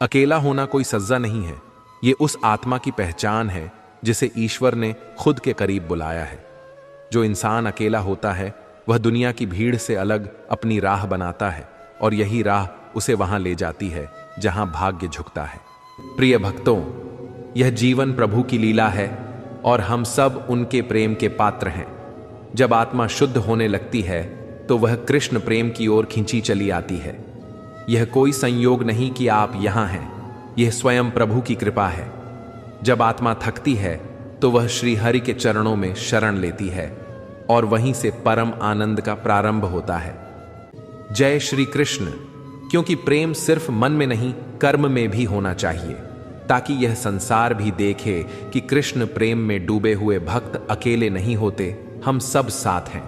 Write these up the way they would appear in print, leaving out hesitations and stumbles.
अकेला होना कोई सज्जा नहीं है, ये उस आत्मा की पहचान है जिसे ईश्वर ने खुद के करीब बुलाया है। जो इंसान अकेला होता है वह दुनिया की भीड़ से अलग अपनी राह बनाता है और यही राह उसे वहां ले जाती है जहां भाग्य झुकता है। प्रिय भक्तों, यह जीवन प्रभु की लीला है और हम सब उनके प्रेम के पात्र हैं। जब आत्मा शुद्ध होने लगती है तो वह कृष्ण प्रेम की ओर खींची चली आती है। यह कोई संयोग नहीं कि आप यहां हैं, यह स्वयं प्रभु की कृपा है। जब आत्मा थकती है तो वह श्री हरि के चरणों में शरण लेती है और वहीं से परम आनंद का प्रारंभ होता है। जय श्री कृष्ण। क्योंकि प्रेम सिर्फ मन में नहीं, कर्म में भी होना चाहिए, ताकि यह संसार भी देखे कि कृष्ण प्रेम में डूबे हुए भक्त अकेले नहीं होते, हम सब साथ हैं।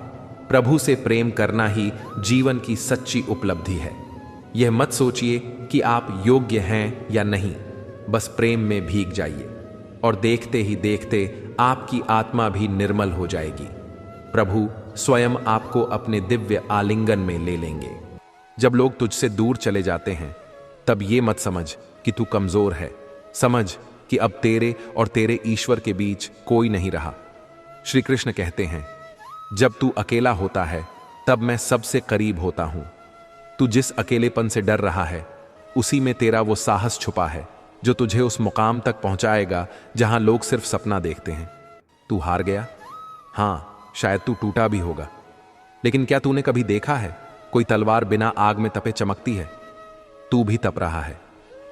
प्रभु से प्रेम करना ही जीवन की सच्ची उपलब्धि है। यह मत सोचिए कि आप योग्य हैं या नहीं, बस प्रेम में भीग जाइए और देखते ही देखते आपकी आत्मा भी निर्मल हो जाएगी। प्रभु स्वयं आपको अपने दिव्य आलिंगन में ले लेंगे। जब लोग तुझसे दूर चले जाते हैं तब ये मत समझ कि तू कमजोर है, समझ कि अब तेरे और तेरे ईश्वर के बीच कोई नहीं रहा। श्री कृष्ण कहते हैं, जब तू अकेला होता है तब मैं सबसे करीब होता हूं। तू जिस अकेलेपन से डर रहा है उसी में तेरा वो साहस छुपा है जो तुझे उस मुकाम तक पहुंचाएगा जहां लोग सिर्फ सपना देखते हैं। तू हार गया? हां, शायद तू टूटा भी होगा, लेकिन क्या तूने कभी देखा है कोई तलवार बिना आग में तपे चमकती है? तू भी तप रहा है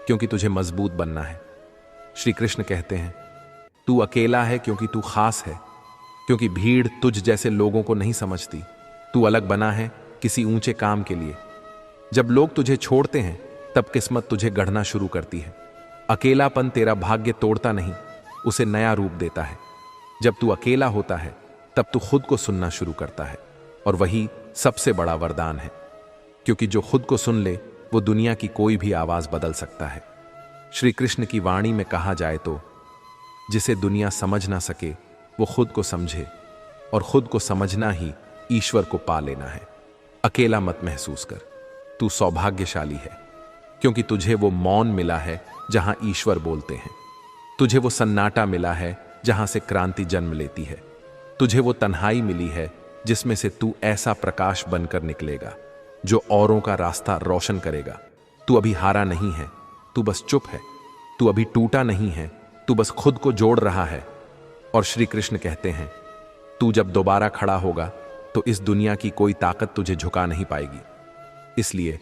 क्योंकि तुझे मजबूत बनना है। श्री कृष्ण कहते हैं, तू अकेला है क्योंकि तू खास है, क्योंकि भीड़ तुझ जैसे लोगों को नहीं समझती। तू अलग बना है किसी ऊंचे काम के लिए। जब लोग तुझे छोड़ते हैं तब किस्मत तुझे गढ़ना शुरू करती है। अकेलापन तेरा भाग्य तोड़ता नहीं, उसे नया रूप देता है। जब तू अकेला होता है तब तू खुद को सुनना शुरू करता है, और वही सबसे बड़ा वरदान है, क्योंकि जो खुद को सुन ले वो दुनिया की कोई भी आवाज बदल सकता है। श्री कृष्ण की वाणी में कहा जाए तो, जिसे दुनिया समझ ना सके वो खुद को समझे, और खुद को समझना ही ईश्वर को पा लेना है। अकेला मत महसूस कर, तू सौभाग्यशाली है, क्योंकि तुझे वो मौन मिला है जहां ईश्वर बोलते हैं। तुझे वो सन्नाटा मिला है जहां से क्रांति जन्म लेती है। तुझे वो तन्हाई मिली है जिसमें से तू ऐसा प्रकाश बनकर निकलेगा जो औरों का रास्ता रोशन करेगा। तू अभी हारा नहीं है, तू बस चुप है। तू अभी टूटा नहीं है, तू बस खुद को जोड़ रहा है। और श्री कृष्ण कहते हैं, तू जब दोबारा खड़ा होगा तो इस दुनिया की कोई ताकत तुझे झुका नहीं पाएगी। इसलिए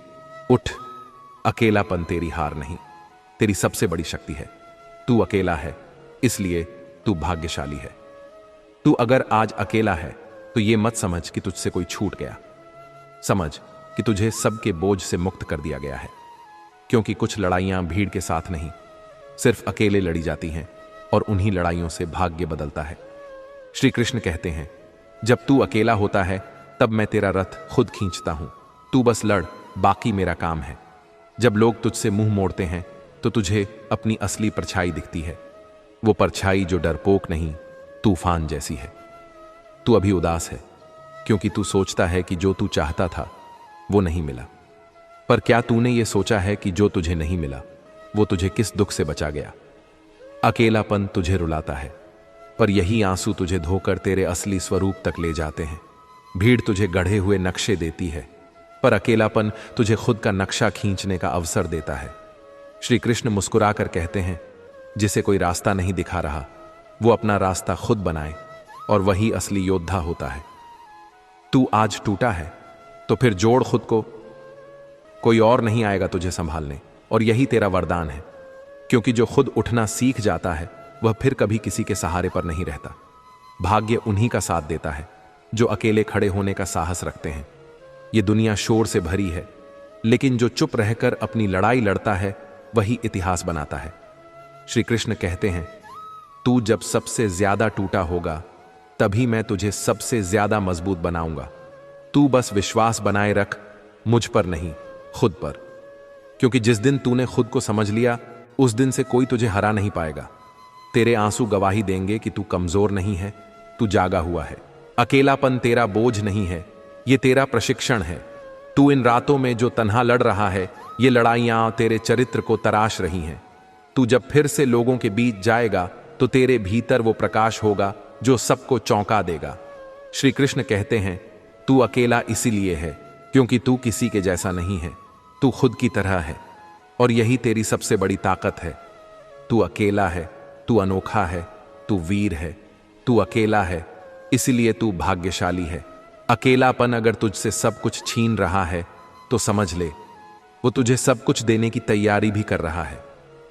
उठ, अकेलापन तेरी हार नहीं, तेरी सबसे बड़ी शक्ति है। तू अकेला है, इसलिए तू भाग्यशाली है। तू अगर आज अकेला है तो ये मत समझ कि तुझसे कोई छूट गया। समझ कि तुझे सबके बोझ से मुक्त कर दिया गया है, क्योंकि कुछ लड़ाइयां भीड़ के साथ नहीं, सिर्फ अकेले लड़ी जाती हैं, और उन्हीं लड़ाइयों से भाग्य बदलता है। श्री कृष्ण कहते हैं, जब तू अकेला होता है तब मैं तेरा रथ खुद खींचता हूं। तू बस लड़, बाकी मेरा काम है। जब लोग तुझसे मुंह मोड़ते हैं तो तुझे अपनी असली परछाई दिखती है, वो परछाई जो डरपोक नहीं, तूफान जैसी है। तू अभी उदास है क्योंकि तू सोचता है कि जो तू चाहता था वो नहीं मिला। पर क्या तूने ये सोचा है कि जो तुझे नहीं मिला वो तुझे किस दुख से बचा गया? अकेलापन तुझे रुलाता है, पर यही आंसू तुझे धोकर तेरे असली स्वरूप तक ले जाते हैं। भीड़ तुझे गढ़े हुए नक्शे देती है, पर अकेलापन तुझे खुद का नक्शा खींचने का अवसर देता है। श्री कृष्ण मुस्कुराकर कहते हैं, जिसे कोई रास्ता नहीं दिखा रहा वो अपना रास्ता खुद बनाए, और वही असली योद्धा होता है। तू आज टूटा है तो फिर जोड़ खुद को, कोई और नहीं आएगा तुझे संभालने, और यही तेरा वरदान है। क्योंकि जो खुद उठना सीख जाता है वह फिर कभी किसी के सहारे पर नहीं रहता। भाग्य उन्हीं का साथ देता है जो अकेले खड़े होने का साहस रखते हैं। ये दुनिया शोर से भरी है, लेकिन जो चुप रहकर अपनी लड़ाई लड़ता है वही इतिहास बनाता है। श्री कृष्ण कहते हैं, तू जब सबसे ज्यादा टूटा होगा तभी मैं तुझे सबसे ज्यादा मजबूत बनाऊंगा। तू बस विश्वास बनाए रख, मुझ पर नहीं, खुद पर। क्योंकि जिस दिन तूने खुद को समझ लिया उस दिन से कोई तुझे हरा नहीं पाएगा। तेरे आंसू गवाही देंगे कि तू कमजोर नहीं है, तू जागा हुआ है। अकेलापन तेरा बोझ नहीं है, ये तेरा प्रशिक्षण है। तू इन रातों में जो तन्हा लड़ रहा है ये लड़ाइयां तेरे चरित्र को तराश रही हैं। तू जब फिर से लोगों के बीच जाएगा तो तेरे भीतर वो प्रकाश होगा जो सबको चौंका देगा। श्री कृष्ण कहते हैं, तू अकेला इसीलिए है क्योंकि तू किसी के जैसा नहीं है, तू खुद की तरह है और यही तेरी सबसे बड़ी ताकत है। तू अकेला है, तू अनोखा है, तू वीर है, तू अकेला है इसीलिए तू भाग्यशाली है। अकेलापन अगर तुझसे सब कुछ छीन रहा है तो समझ ले वो तुझे सब कुछ देने की तैयारी भी कर रहा है।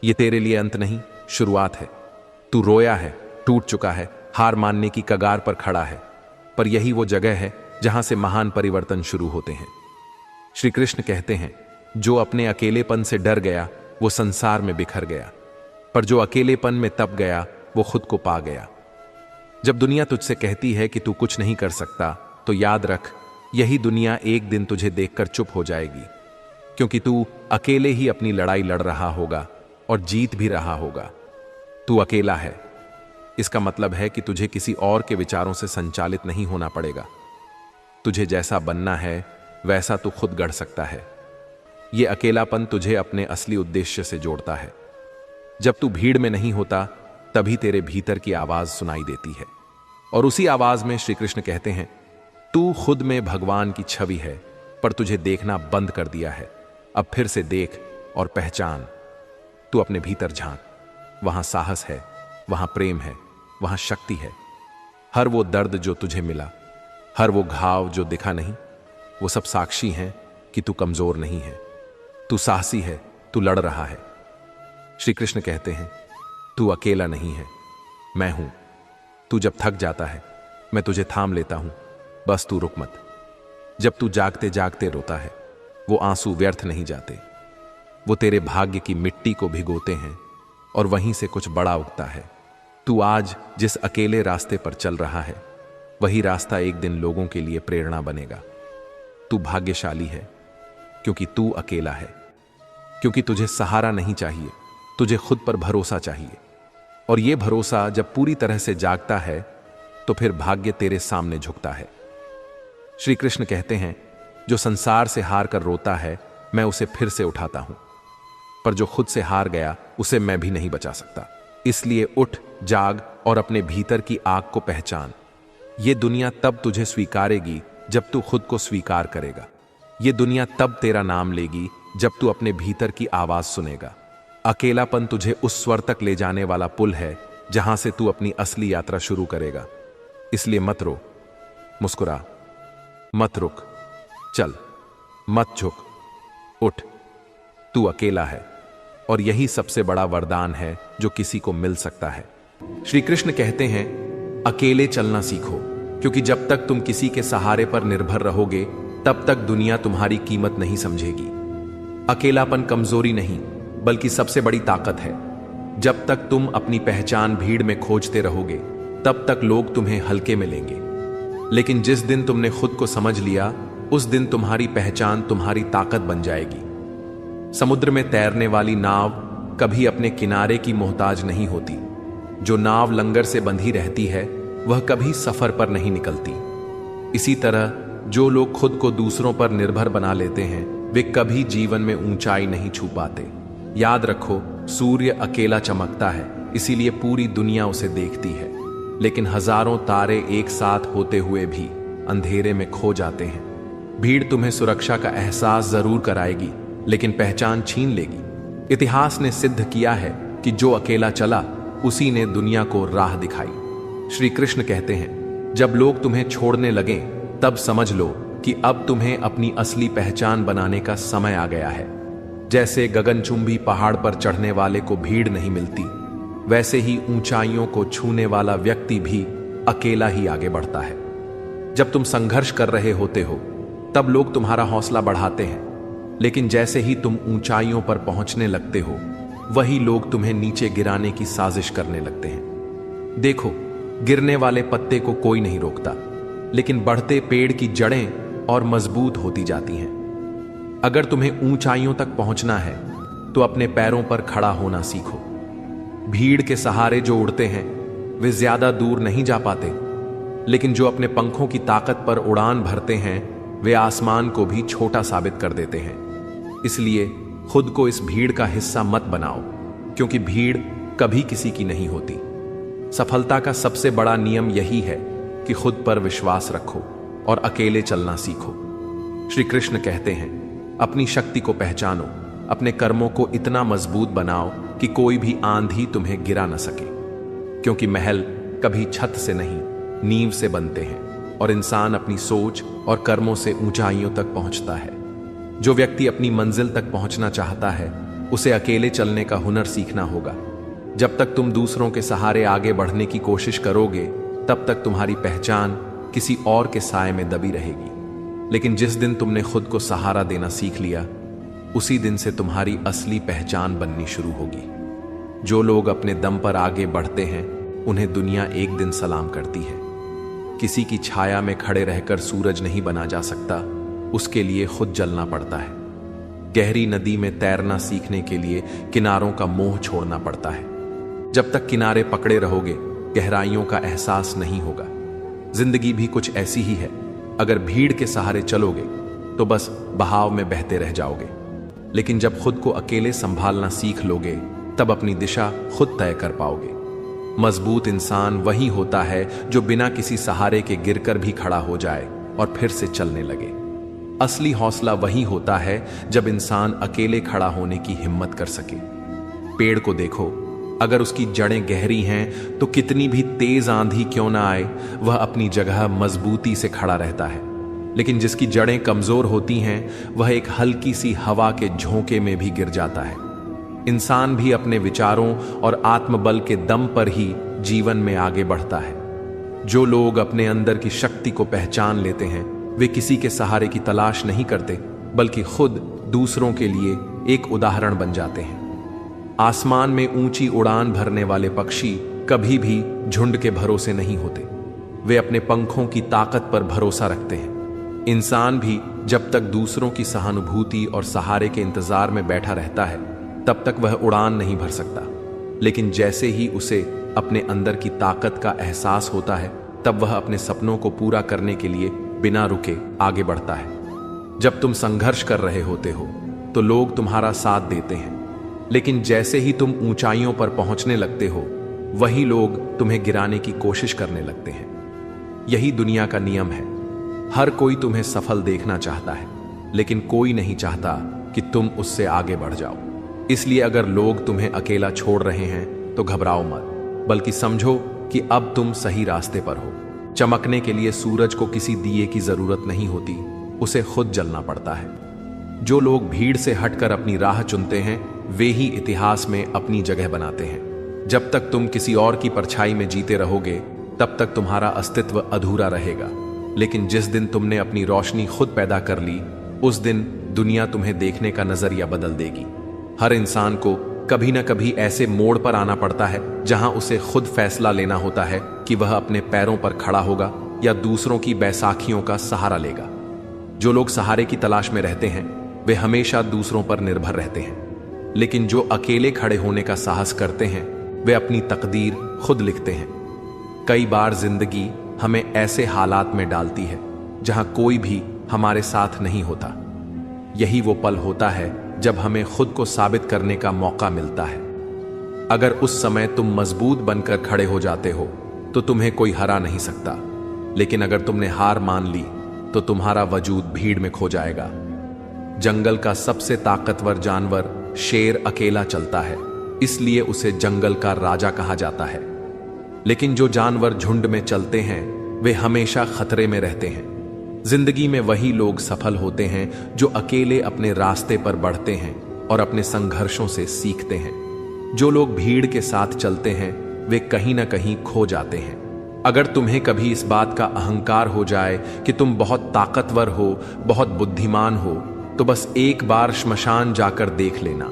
ये तेरे लिए अंत नहीं, शुरुआत है। तू रोया है, टूट चुका है, हार मानने की कगार पर खड़ा है, पर यही वो जगह है जहां से महान परिवर्तन शुरू होते हैं। श्री कृष्ण कहते हैं, जो अपने अकेलेपन से डर गया वो संसार में बिखर गया, पर जो अकेलेपन में तप गया वो खुद को पा गया। जब दुनिया तुझसे कहती है कि तू कुछ नहीं कर सकता, तो याद रख, यही दुनिया एक दिन तुझे देखकर चुप हो जाएगी, क्योंकि तू अकेले ही अपनी लड़ाई लड़ रहा होगा और जीत भी रहा होगा। तू अकेला है, इसका मतलब है कि तुझे किसी और के विचारों से संचालित नहीं होना पड़ेगा। तुझे जैसा बनना है वैसा तू खुद गढ़ सकता है। यह अकेलापन तुझे अपने असली उद्देश्य से जोड़ता है। जब तू भीड़ में नहीं होता तभी तेरे भीतर की आवाज सुनाई देती है, और उसी आवाज में श्री कृष्ण कहते हैं, तू खुद में भगवान की छवि है, पर तुझे देखना बंद कर दिया है। अब फिर से देख और पहचान। तू अपने भीतर झांक, वहां साहस है, वहां प्रेम है, वहां शक्ति है। हर वो दर्द जो तुझे मिला, हर वो घाव जो दिखा नहीं, वो सब साक्षी हैं कि तू कमजोर नहीं है। तू साहसी है, तू लड़ रहा है। श्री कृष्ण कहते हैं, तू अकेला नहीं है, मैं हूं। तू जब थक जाता है मैं तुझे थाम लेता हूं, बस तू रुक मत। जब तू जागते जागते रोता है वो आंसू व्यर्थ नहीं जाते, वो तेरे भाग्य की मिट्टी को भिगोते हैं और वहीं से कुछ बड़ा उगता है। तू आज जिस अकेले रास्ते पर चल रहा है वही रास्ता एक दिन लोगों के लिए प्रेरणा बनेगा। तू भाग्यशाली है क्योंकि तू अकेला है, क्योंकि तुझे सहारा नहीं चाहिए, तुझे खुद पर भरोसा चाहिए। और यह भरोसा जब पूरी तरह से जागता है तो फिर भाग्य तेरे सामने झुकता है। श्री कृष्ण कहते हैं, जो संसार से हार कर रोता है मैं उसे फिर से उठाता हूं, पर जो खुद से हार गया उसे मैं भी नहीं बचा सकता। इसलिए उठ, जाग और अपने भीतर की आग को पहचान। ये दुनिया तब तुझे स्वीकारेगी जब तू खुद को स्वीकार करेगा। ये दुनिया तब तेरा नाम लेगी जब तू अपने भीतर की आवाज सुनेगा। अकेलापन तुझे उस स्वर तक ले जाने वाला पुल है जहां से तू अपनी असली यात्रा शुरू करेगा। इसलिए मत रो, मुस्कुरा, मत रुक, चल, मत झुक, उठ। तू अकेला है और यही सबसे बड़ा वरदान है जो किसी को मिल सकता है। श्री कृष्ण कहते हैं, अकेले चलना सीखो, क्योंकि जब तक तुम किसी के सहारे पर निर्भर रहोगे तब तक दुनिया तुम्हारी कीमत नहीं समझेगी। अकेलापन कमजोरी नहीं बल्कि सबसे बड़ी ताकत है। जब तक तुम अपनी पहचान भीड़ में खोजते रहोगे तब तक लोग तुम्हें हल्के में लेंगे, लेकिन जिस दिन तुमने खुद को समझ लिया उस दिन तुम्हारी पहचान तुम्हारी ताकत बन जाएगी। समुद्र में तैरने वाली नाव कभी अपने किनारे की मोहताज नहीं होती। जो नाव लंगर से बंधी रहती है वह कभी सफर पर नहीं निकलती। इसी तरह जो लोग खुद को दूसरों पर निर्भर बना लेते हैं वे कभी जीवन में ऊंचाई नहीं छू पाते। याद रखो, सूर्य अकेला चमकता है इसीलिए पूरी दुनिया उसे देखती है, लेकिन हजारों तारे एक साथ होते हुए भी अंधेरे में खो जाते हैं। भीड़ तुम्हें सुरक्षा का एहसास जरूर कराएगी लेकिन पहचान छीन लेगी। इतिहास ने सिद्ध किया है कि जो अकेला चला उसी ने दुनिया को राह दिखाई। श्री कृष्ण कहते हैं, जब लोग तुम्हें छोड़ने लगें तब समझ लो कि अब तुम्हें अपनी असली पहचान बनाने का समय आ गया है। जैसे गगनचुंबी पहाड़ पर चढ़ने वाले को भीड़ नहीं मिलती, वैसे ही ऊंचाइयों को छूने वाला व्यक्ति भी अकेला ही आगे बढ़ता है। जब तुम संघर्ष कर रहे होते हो तब लोग तुम्हारा हौसला बढ़ाते हैं, लेकिन जैसे ही तुम ऊंचाइयों पर पहुंचने लगते हो वही लोग तुम्हें नीचे गिराने की साजिश करने लगते हैं। देखो, गिरने वाले पत्ते को कोई नहीं रोकता, लेकिन बढ़ते पेड़ की जड़ें और मजबूत होती जाती हैं। अगर तुम्हें ऊंचाइयों तक पहुंचना है तो अपने पैरों पर खड़ा होना सीखो। भीड़ के सहारे जो उड़ते हैं वे ज्यादा दूर नहीं जा पाते, लेकिन जो अपने पंखों की ताकत पर उड़ान भरते हैं वे आसमान को भी छोटा साबित कर देते हैं। इसलिए खुद को इस भीड़ का हिस्सा मत बनाओ, क्योंकि भीड़ कभी किसी की नहीं होती। सफलता का सबसे बड़ा नियम यही है कि खुद पर विश्वास रखो और अकेले चलना सीखो। श्री कृष्ण कहते हैं, अपनी शक्ति को पहचानो, अपने कर्मों को इतना मजबूत बनाओ कि कोई भी आंधी तुम्हें गिरा न सके, क्योंकि महल कभी छत से नहीं नींव से बनते हैं और इंसान अपनी सोच और कर्मों से ऊंचाइयों तक पहुंचता है। जो व्यक्ति अपनी मंजिल तक पहुंचना चाहता है उसे अकेले चलने का हुनर सीखना होगा। जब तक तुम दूसरों के सहारे आगे बढ़ने की कोशिश करोगे तब तक तुम्हारी पहचान किसी और के साए में दबी रहेगी। लेकिन जिस दिन तुमने खुद को सहारा देना सीख लिया, उसी दिन से तुम्हारी असली पहचान बननी शुरू होगी। जो लोग अपने दम पर आगे बढ़ते हैं उन्हें दुनिया एक दिन सलाम करती है। किसी की छाया में खड़े रहकर सूरज नहीं बना जा सकता, उसके लिए खुद जलना पड़ता है। गहरी नदी में तैरना सीखने के लिए किनारों का मोह छोड़ना पड़ता है। जब तक किनारे पकड़े रहोगे गहराइयों का एहसास नहीं होगा। जिंदगी भी कुछ ऐसी ही है, अगर भीड़ के सहारे चलोगे तो बस बहाव में बहते रह जाओगे, लेकिन जब खुद को अकेले संभालना सीख लोगे तब अपनी दिशा खुद तय कर पाओगे। मजबूत इंसान वही होता है जो बिना किसी सहारे के गिरकर भी खड़ा हो जाए और फिर से चलने लगे। असली हौसला वही होता है जब इंसान अकेले खड़ा होने की हिम्मत कर सके। पेड़ को देखो, अगर उसकी जड़ें गहरी हैं तो कितनी भी तेज आंधी क्यों ना आए वह अपनी जगह मजबूती से खड़ा रहता है। लेकिन जिसकी जड़ें कमजोर होती हैं वह एक हल्की सी हवा के झोंके में भी गिर जाता है। इंसान भी अपने विचारों और आत्मबल के दम पर ही जीवन में आगे बढ़ता है। जो लोग अपने अंदर की शक्ति को पहचान लेते हैं वे किसी के सहारे की तलाश नहीं करते, बल्कि खुद दूसरों के लिए एक उदाहरण बन जाते हैं। आसमान में ऊंची उड़ान भरने वाले पक्षी कभी भी झुंड के भरोसे नहीं होते, वे अपने पंखों की ताकत पर भरोसा रखते हैं। इंसान भी जब तक दूसरों की सहानुभूति और सहारे के इंतजार में बैठा रहता है तब तक वह उड़ान नहीं भर सकता, लेकिन जैसे ही उसे अपने अंदर की ताकत का एहसास होता है तब वह अपने सपनों को पूरा करने के लिए बिना रुके आगे बढ़ता है। जब तुम संघर्ष कर रहे होते हो तो लोग तुम्हारा साथ देते हैं, लेकिन जैसे ही तुम ऊंचाइयों पर पहुंचने लगते हो वही लोग तुम्हें गिराने की कोशिश करने लगते हैं। यही दुनिया का नियम है। हर कोई तुम्हें सफल देखना चाहता है, लेकिन कोई नहीं चाहता कि तुम उससे आगे बढ़ जाओ। इसलिए अगर लोग तुम्हें अकेला छोड़ रहे हैं तो घबराओ मत, बल्कि समझो कि अब तुम सही रास्ते पर हो। चमकने के लिए सूरज को किसी दिए की जरूरत नहीं होती, उसे खुद जलना पड़ता है। जो लोग भीड़ से हटकर अपनी राह चुनते हैं वे ही इतिहास में अपनी जगह बनाते हैं। जब तक तुम किसी और की परछाई में जीते रहोगे तब तक तुम्हारा अस्तित्व अधूरा रहेगा, लेकिन जिस दिन तुमने अपनी रोशनी खुद पैदा कर ली उस दिन दुनिया तुम्हें देखने का नजरिया बदल देगी। हर इंसान को कभी ना कभी ऐसे मोड़ पर आना पड़ता है जहां उसे खुद फैसला लेना होता है कि वह अपने पैरों पर खड़ा होगा या दूसरों की बैसाखियों का सहारा लेगा। जो लोग सहारे की तलाश में रहते हैं वे हमेशा दूसरों पर निर्भर रहते हैं, लेकिन जो अकेले खड़े होने का साहस करते हैं वे अपनी तकदीर खुद लिखते हैं। कई बार जिंदगी हमें ऐसे हालात में डालती है जहां कोई भी हमारे साथ नहीं होता। यही वो पल होता है जब हमें खुद को साबित करने का मौका मिलता है। अगर उस समय तुम मजबूत बनकर खड़े हो जाते हो तो तुम्हें कोई हरा नहीं सकता, लेकिन अगर तुमने हार मान ली तो तुम्हारा वजूद भीड़ में खो जाएगा। जंगल का सबसे ताकतवर जानवर शेर अकेला चलता है, इसलिए उसे जंगल का राजा कहा जाता है। लेकिन जो जानवर झुंड में चलते हैं वे हमेशा खतरे में रहते हैं। जिंदगी में वही लोग सफल होते हैं जो अकेले अपने रास्ते पर बढ़ते हैं और अपने संघर्षों से सीखते हैं। जो लोग भीड़ के साथ चलते हैं वे कहीं ना कहीं खो जाते हैं। अगर तुम्हें कभी इस बात का अहंकार हो जाए कि तुम बहुत ताकतवर हो, बहुत बुद्धिमान हो, तो बस एक बार श्मशान जाकर देख लेना।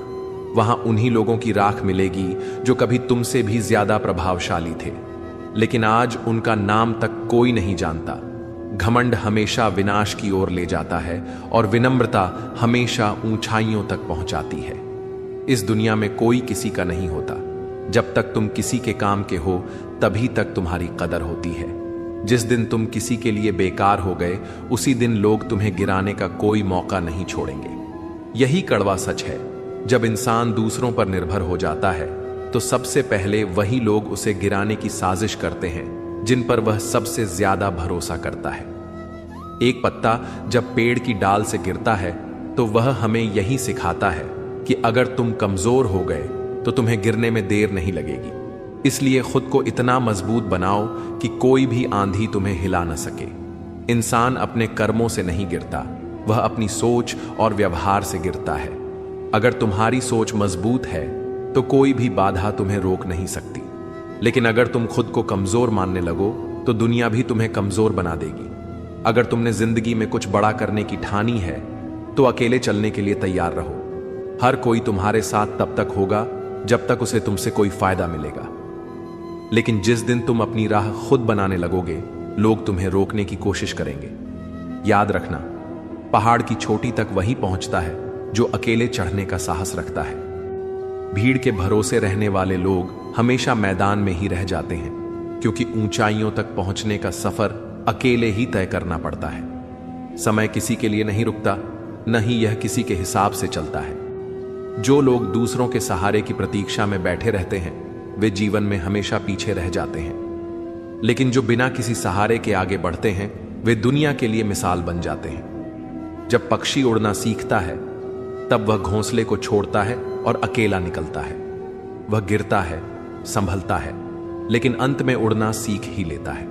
वहां उन्हीं लोगों की राख मिलेगी जो कभी तुमसे भी ज्यादा प्रभावशाली थे, लेकिन आज उनका नाम तक कोई नहीं जानता। घमंड हमेशा विनाश की ओर ले जाता है और विनम्रता हमेशा ऊंचाइयों तक पहुंचाती है। इस दुनिया में कोई किसी का नहीं होता। जब तक तुम किसी के काम के हो तभी तक तुम्हारी कदर होती है। जिस दिन तुम किसी के लिए बेकार हो गए उसी दिन लोग तुम्हें गिराने का कोई मौका नहीं छोड़ेंगे। यही कड़वा सच है जब इंसान दूसरों पर निर्भर हो जाता है तो सबसे पहले वही लोग उसे गिराने की साजिश करते हैं जिन पर वह सबसे ज्यादा भरोसा करता है। एक पत्ता जब पेड़ की डाल से गिरता है तो वह हमें यही सिखाता है कि अगर तुम कमजोर हो गए तो तुम्हें गिरने में देर नहीं लगेगी। इसलिए खुद को इतना मजबूत बनाओ कि कोई भी आंधी तुम्हें हिला न सके। इंसान अपने कर्मों से नहीं गिरता, वह अपनी सोच और व्यवहार से गिरता है। अगर तुम्हारी सोच मजबूत है तो कोई भी बाधा तुम्हें रोक नहीं सकती। लेकिन अगर तुम खुद को कमजोर मानने लगो तो दुनिया भी तुम्हें कमजोर बना देगी। अगर तुमने जिंदगी में कुछ बड़ा करने की ठानी है तो अकेले चलने के लिए तैयार रहो। हर कोई तुम्हारे साथ तब तक होगा जब तक उसे तुमसे कोई फायदा मिलेगा। लेकिन जिस दिन तुम अपनी राह खुद बनाने लगोगे, लोग तुम्हें रोकने की कोशिश करेंगे। याद रखना, पहाड़ की चोटी तक वही पहुंचता है जो अकेले चढ़ने का साहस रखता है। भीड़ के भरोसे रहने वाले लोग हमेशा मैदान में ही रह जाते हैं, क्योंकि ऊंचाइयों तक पहुंचने का सफर अकेले ही तय करना पड़ता है। समय किसी के लिए नहीं रुकता, न ही यह किसी के हिसाब से चलता है। जो लोग दूसरों के सहारे की प्रतीक्षा में बैठे रहते हैं वे जीवन में हमेशा पीछे रह जाते हैं। लेकिन जो बिना किसी सहारे के आगे बढ़ते हैं वे दुनिया के लिए मिसाल बन जाते हैं। जब पक्षी उड़ना सीखता है तब वह घोंसले को छोड़ता है और अकेला निकलता है। वह गिरता है, संभलता है, लेकिन अंत में उड़ना सीख ही लेता है।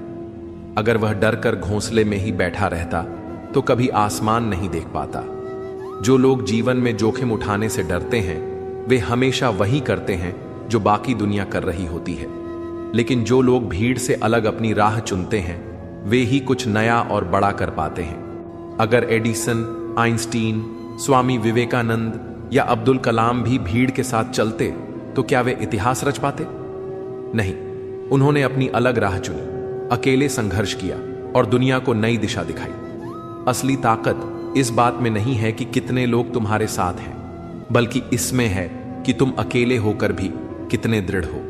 अगर वह डरकर घोंसले में ही बैठा रहता तो कभी आसमान नहीं देख पाता। जो लोग जीवन में जोखिम उठाने से डरते हैं वे हमेशा वही करते हैं जो बाकी दुनिया कर रही होती है। लेकिन जो लोग भीड़ से अलग अपनी राह चुनते हैं वे ही कुछ नया और बड़ा कर पाते हैं। अगर एडिसन, आइंस्टीन, स्वामी विवेकानंद या अब्दुल कलाम भी भीड़ के साथ चलते तो क्या वे इतिहास रच पाते? नहीं, उन्होंने अपनी अलग राह चुनी, अकेले संघर्ष किया और दुनिया को नई दिशा दिखाई। असली ताकत इस बात में नहीं है कि कितने लोग तुम्हारे साथ हैं, बल्कि इसमें है कि तुम अकेले होकर भी कितने दृढ़ हो।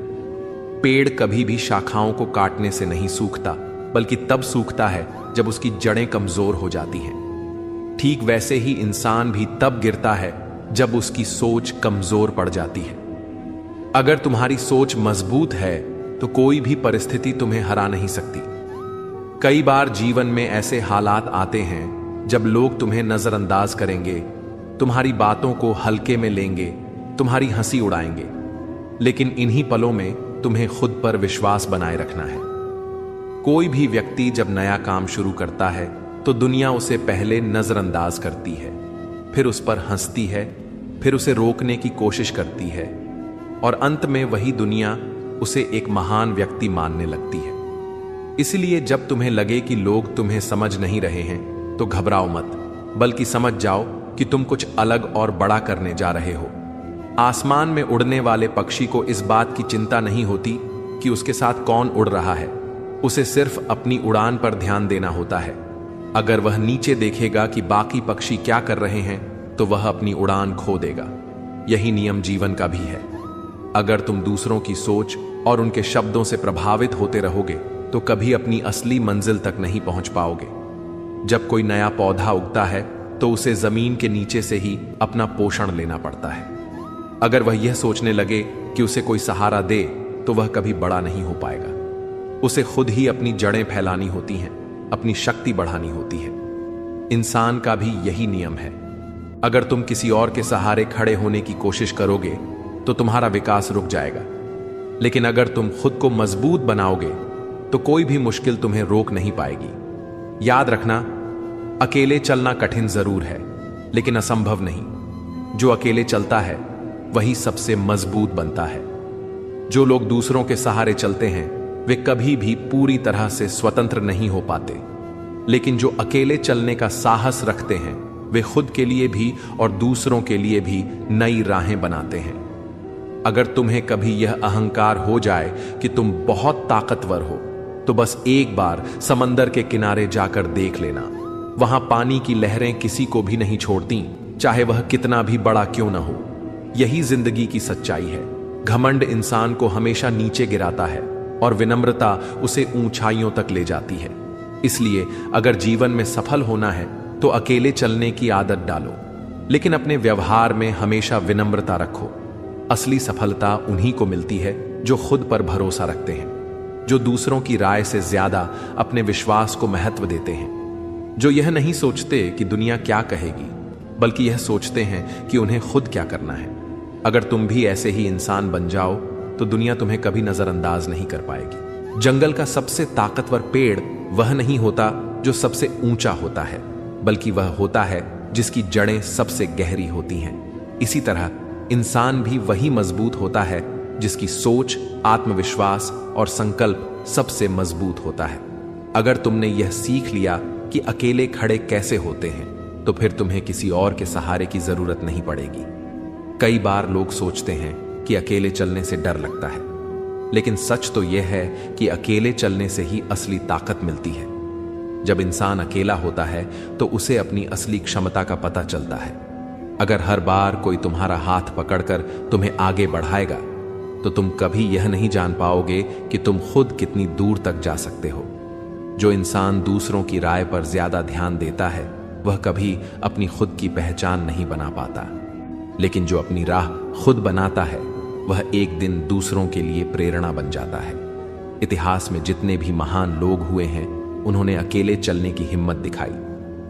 पेड़ कभी भी शाखाओं को काटने से नहीं सूखता, बल्कि तब सूखता है जब उसकी जड़ें कमजोर हो जाती हैं। ठीक वैसे ही इंसान भी तब गिरता है जब उसकी सोच कमजोर पड़ जाती है। अगर तुम्हारी सोच मजबूत है तो कोई भी परिस्थिति तुम्हें हरा नहीं सकती। कई बार जीवन में ऐसे हालात आते हैं जब लोग तुम्हें नजरअंदाज करेंगे, तुम्हारी बातों को हल्के में लेंगे, तुम्हारी हंसी उड़ाएंगे। लेकिन इन्हीं पलों में तुम्हें खुद पर विश्वास बनाए रखना है। कोई भी व्यक्ति जब नया काम शुरू करता है तो दुनिया उसे पहले नजरअंदाज करती है, फिर उस पर हंसती है, फिर उसे रोकने की कोशिश करती है और अंत में वही दुनिया उसे एक महान व्यक्ति मानने लगती है। इसलिए जब तुम्हें लगे कि लोग तुम्हें समझ नहीं रहे हैं तो घबराओ मत, बल्कि समझ जाओ कि तुम कुछ अलग और बड़ा करने जा रहे हो। आसमान में उड़ने वाले पक्षी को इस बात की चिंता नहीं होती कि उसके साथ कौन उड़ रहा है, उसे सिर्फ अपनी उड़ान पर ध्यान देना होता है। अगर वह नीचे देखेगा कि बाकी पक्षी क्या कर रहे हैं तो वह अपनी उड़ान खो देगा। यही नियम जीवन का भी है। अगर तुम दूसरों की सोच और उनके शब्दों से प्रभावित होते रहोगे तो कभी अपनी असली मंजिल तक नहीं पहुंच पाओगे। जब कोई नया पौधा उगता है तो उसे जमीन के नीचे से ही अपना पोषण लेना पड़ता है। अगर वह यह सोचने लगे कि उसे कोई सहारा दे तो वह कभी बड़ा नहीं हो पाएगा। उसे खुद ही अपनी जड़ें फैलानी होती हैं, अपनी शक्ति बढ़ानी होती है। इंसान का भी यही नियम है। अगर तुम किसी और के सहारे खड़े होने की कोशिश करोगे तो तुम्हारा विकास रुक जाएगा। लेकिन अगर तुम खुद को मजबूत बनाओगे तो कोई भी मुश्किल तुम्हें रोक नहीं पाएगी। याद रखना, अकेले चलना कठिन जरूर है लेकिन असंभव नहीं। जो अकेले चलता है वही सबसे मजबूत बनता है। जो लोग दूसरों के सहारे चलते हैं वे कभी भी पूरी तरह से स्वतंत्र नहीं हो पाते, लेकिन जो अकेले चलने का साहस रखते हैं वे खुद के लिए भी और दूसरों के लिए भी नई राहें बनाते हैं। अगर तुम्हें कभी यह अहंकार हो जाए कि तुम बहुत ताकतवर हो तो बस एक बार समंदर के किनारे जाकर देख लेना। वहां पानी की लहरें किसी को भी नहीं छोड़ती, चाहे वह कितना भी बड़ा क्यों ना हो। यही जिंदगी की सच्चाई है। घमंड इंसान को हमेशा नीचे गिराता है और विनम्रता उसे ऊंचाइयों तक ले जाती है। इसलिए अगर जीवन में सफल होना है तो अकेले चलने की आदत डालो। लेकिन अपने व्यवहार में हमेशा विनम्रता रखो। असली सफलता उन्हीं को मिलती है जो खुद पर भरोसा रखते हैं, जो दूसरों की राय से ज्यादा अपने विश्वास को महत्व देते हैं, जो यह नहीं सोचते कि दुनिया क्या कहेगी, बल्कि यह सोचते हैं कि उन्हें खुद क्या करना है। अगर तुम भी ऐसे ही इंसान बन जाओ तो दुनिया तुम्हें कभी नजरअंदाज नहीं कर पाएगी। जंगल का सबसे ताकतवर पेड़ वह नहीं होता जो सबसे ऊंचा होता है, बल्कि वह होता है जिसकी जड़ें सबसे गहरी होती हैं। इसी तरह इंसान भी वही मजबूत होता है जिसकी सोच, आत्मविश्वास और संकल्प सबसे मजबूत होता है। अगर तुमने यह सीख लिया कि अकेले खड़े कैसे होते हैं, तो फिर तुम्हें किसी और के सहारे की जरूरत नहीं पड़ेगी। कई बार लोग सोचते हैं कि अकेले चलने से डर लगता है, लेकिन सच तो यह है कि अकेले चलने से ही असली ताकत मिलती है। जब इंसान अकेला होता है तो उसे अपनी असली क्षमता का पता चलता है। अगर हर बार कोई तुम्हारा हाथ पकड़कर तुम्हें आगे बढ़ाएगा, तो तुम कभी यह नहीं जान पाओगे कि तुम खुद कितनी दूर तक जा सकते हो। जो इंसान दूसरों की राय पर ज्यादा ध्यान देता है, वह कभी अपनी खुद की पहचान नहीं बना पाता, लेकिन जो अपनी राह खुद बनाता है, वह एक दिन दूसरों के लिए प्रेरणा बन जाता है। इतिहास में जितने भी महान लोग हुए हैं, उन्होंने अकेले चलने की हिम्मत दिखाई,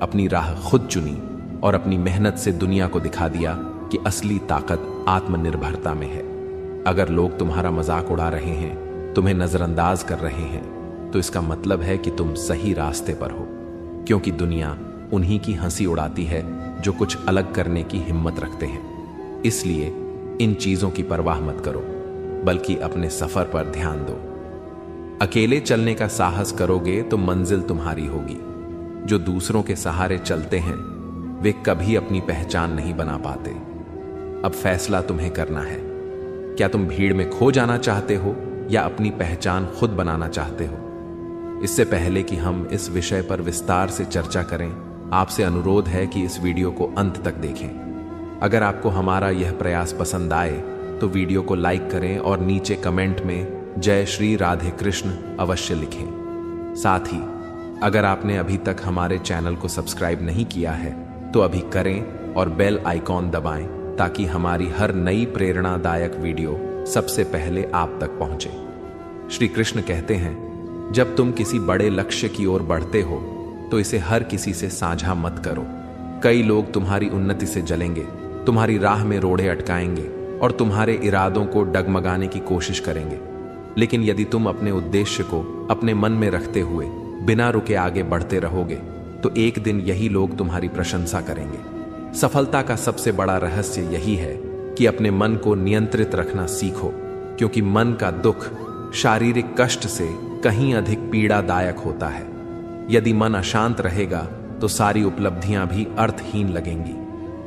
अपनी राह खुद चुनी और अपनी मेहनत से दुनिया को दिखा दिया कि असली ताकत आत्मनिर्भरता में है। अगर लोग तुम्हारा मजाक उड़ा रहे हैं, तुम्हें नजरअंदाज कर रहे हैं, तो इसका मतलब है कि तुम सही रास्ते पर हो, क्योंकि दुनिया उन्हीं की हंसी उड़ाती है जो कुछ अलग करने की हिम्मत रखते हैं। इसलिए इन चीजों की परवाह मत करो, बल्कि अपने सफर पर ध्यान दो। अकेले चलने का साहस करोगे तो मंजिल तुम्हारी होगी। जो दूसरों के सहारे चलते हैं, वे कभी अपनी पहचान नहीं बना पाते। अब फैसला तुम्हें करना है। क्या तुम भीड़ में खो जाना चाहते हो या अपनी पहचान खुद बनाना चाहते हो? इससे पहले कि हम इस विषय पर विस्तार से चर्चा करें, आपसे अनुरोध है कि इस वीडियो को अंत तक देखें। अगर आपको हमारा यह प्रयास पसंद आए तो वीडियो को लाइक करें और नीचे कमेंट में जय श्री राधे कृष्ण अवश्य लिखें। साथ ही अगर आपने अभी तक हमारे चैनल को सब्सक्राइब नहीं किया है तो अभी करें और बेल आइकॉन दबाएं, ताकि हमारी हर नई प्रेरणादायक वीडियो सबसे पहले आप तक पहुंचे। श्री कृष्ण कहते हैं, जब तुम किसी बड़े लक्ष्य की ओर बढ़ते हो तो इसे हर किसी से साझा मत करो। कई लोग तुम्हारी उन्नति से जलेंगे, तुम्हारी राह में रोड़े अटकाएंगे और तुम्हारे इरादों को डगमगाने की कोशिश करेंगे। लेकिन यदि तुम अपने उद्देश्य को अपने मन में रखते हुए बिना रुके आगे बढ़ते रहोगे, तो एक दिन यही लोग तुम्हारी प्रशंसा करेंगे। सफलता का सबसे बड़ा रहस्य यही है कि अपने मन को नियंत्रित रखना सीखो, क्योंकि मन का दुख शारीरिक कष्ट से कहीं अधिक पीड़ादायक होता है। यदि मन अशांत रहेगा तो सारी उपलब्धियां भी अर्थहीन लगेंगी।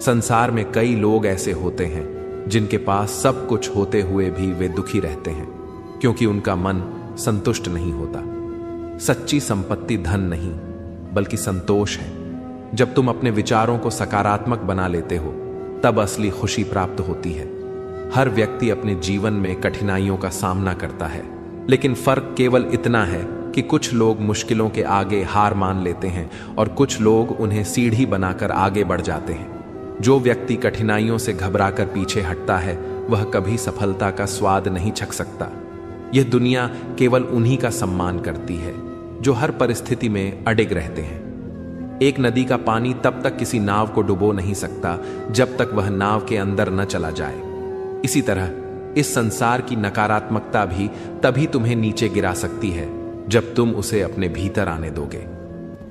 संसार में कई लोग ऐसे होते हैं जिनके पास सब कुछ होते हुए भी वे दुखी रहते हैं, क्योंकि उनका मन संतुष्ट नहीं होता। सच्ची संपत्ति धन नहीं, बल्कि संतोष है। जब तुम अपने विचारों को सकारात्मक बना लेते हो, तब असली खुशी प्राप्त होती है। हर व्यक्ति अपने जीवन में कठिनाइयों का सामना करता है, लेकिन फर्क केवल इतना है कि कुछ लोग मुश्किलों के आगे हार मान लेते हैं और कुछ लोग उन्हें सीढ़ी बनाकर आगे बढ़ जाते हैं। जो व्यक्ति कठिनाइयों से घबराकर पीछे हटता है, वह कभी सफलता का स्वाद नहीं चख सकता। यह दुनिया केवल उन्हीं का सम्मान करती है जो हर परिस्थिति में अडिग रहते हैं। एक नदी का पानी तब तक किसी नाव को डुबो नहीं सकता जब तक वह नाव के अंदर न चला जाए। इसी तरह इस संसार की नकारात्मकता भी तभी तुम्हें नीचे गिरा सकती है जब तुम उसे अपने भीतर आने दोगे।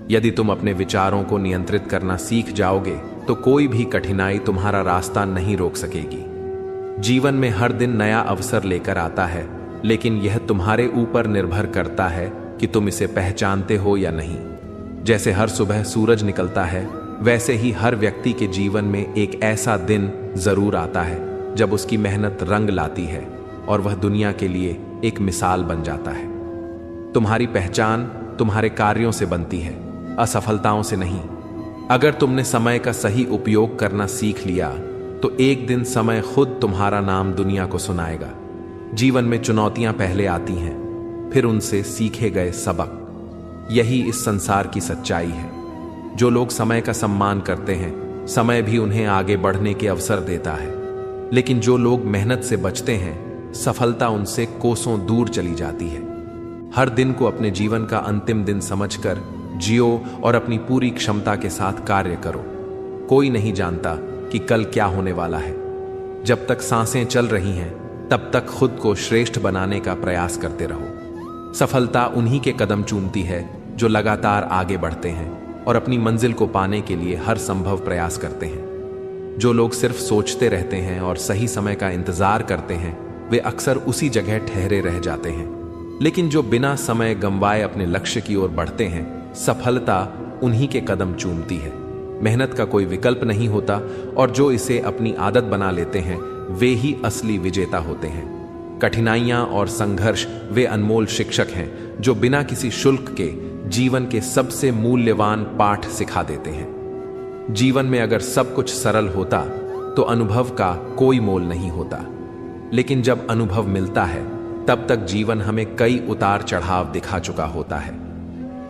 यदि तुम अपने विचारों को नियंत्रित करना सीख जाओगे तो कोई भी कठिनाई तुम्हारा रास्ता नहीं रोक सकेगी। जीवन में हर दिन नया अवसर लेकर आता है, लेकिन यह तुम्हारे ऊपर निर्भर करता है कि तुम इसे पहचानते हो या नहीं। जैसे हर सुबह सूरज निकलता है, वैसे ही हर व्यक्ति के जीवन में एक ऐसा दिन जरूर आता है जब उसकी मेहनत रंग लाती है और वह दुनिया के लिए एक मिसाल बन जाता है। तुम्हारी पहचान तुम्हारे कार्यों से बनती है, असफलताओं से नहीं। अगर तुमने समय का सही उपयोग करना सीख लिया तो एक दिन समय खुद तुम्हारा नाम दुनिया को सुनाएगा। जीवन में चुनौतियां पहले आती हैं, फिर उनसे सीखे गए सबक। यही इस संसार की सच्चाई है। जो लोग समय का सम्मान करते हैं, समय भी उन्हें आगे बढ़ने के अवसर देता है, लेकिन जो लोग मेहनत से बचते हैं, सफलता उनसे कोसों दूर चली जाती है। हर दिन को अपने जीवन का अंतिम दिन समझकर जियो और अपनी पूरी क्षमता के साथ कार्य करो। कोई नहीं जानता कि कल क्या होने वाला है। जब तक सांसें चल रही हैं, तब तक खुद को श्रेष्ठ बनाने का प्रयास करते रहो। सफलता उन्हीं के कदम चूमती है जो लगातार आगे बढ़ते हैं और अपनी मंजिल को पाने के लिए हर संभव प्रयास करते हैं। जो लोग सिर्फ सोचते रहते हैं और सही समय का इंतजार करते हैं, वे अक्सर उसी जगह ठहरे रह जाते हैं। लेकिन जो बिना समय गंवाए अपने लक्ष्य की ओर बढ़ते हैं, सफलता उन्हीं के कदम चूमती है। मेहनत का कोई विकल्प नहीं होता और जो इसे अपनी आदत बना लेते हैं, वे ही असली विजेता होते हैं। कठिनाइयां और संघर्ष वे अनमोल शिक्षक हैं जो बिना किसी शुल्क के जीवन के सबसे मूल्यवान पाठ सिखा देते हैं। जीवन में अगर सब कुछ सरल होता तो अनुभव का कोई मोल नहीं होता, लेकिन जब अनुभव मिलता है, तब तक जीवन हमें कई उतार चढ़ाव दिखा चुका होता है।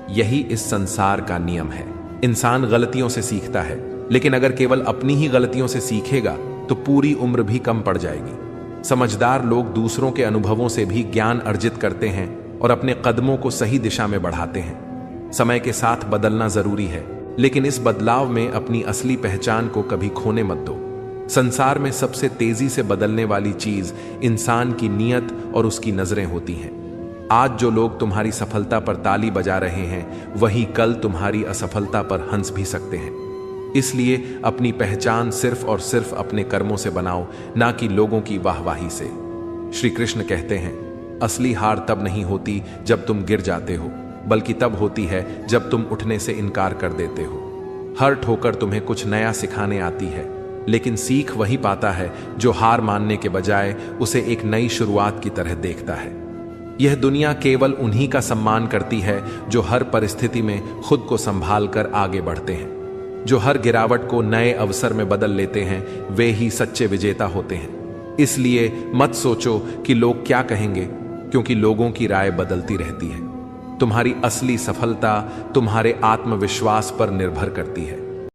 यही इस संसार का नियम है। इंसान गलतियों से सीखता है, लेकिन अगर केवल अपनी ही गलतियों से सीखेगा तो पूरी उम्र भी कम पड़ जाएगी। समझदार लोग दूसरों के अनुभवों से भी ज्ञान अर्जित करते हैं और अपने कदमों को सही दिशा में बढ़ाते हैं। समय के साथ बदलना जरूरी है, लेकिन इस बदलाव में अपनी असली पहचान को कभी खोने मत दो। संसार में सबसे तेजी से बदलने वाली चीज इंसान की नीयत और उसकी नजरें होती हैं। आज जो लोग तुम्हारी सफलता पर ताली बजा रहे हैं, वही कल तुम्हारी असफलता पर हंस भी सकते हैं। इसलिए अपनी पहचान सिर्फ और सिर्फ अपने कर्मों से बनाओ, ना कि लोगों की वाहवाही से। श्री कृष्ण कहते हैं, असली हार तब नहीं होती जब तुम गिर जाते हो, बल्कि तब होती है जब तुम उठने से इनकार कर देते हो। हर ठोकर तुम्हें कुछ नया सिखाने आती है, लेकिन सीख वही पाता है जो हार मानने के बजाय उसे एक नई शुरुआत की तरह देखता है। यह दुनिया केवल उन्हीं का सम्मान करती है जो हर परिस्थिति में खुद को संभाल कर आगे बढ़ते हैं। जो हर गिरावट को नए अवसर में बदल लेते हैं, वे ही सच्चे विजेता होते हैं। इसलिए मत सोचो कि लोग क्या कहेंगे, क्योंकि लोगों की राय बदलती रहती है। तुम्हारी असली सफलता तुम्हारे आत्मविश्वास पर निर्भर करती है।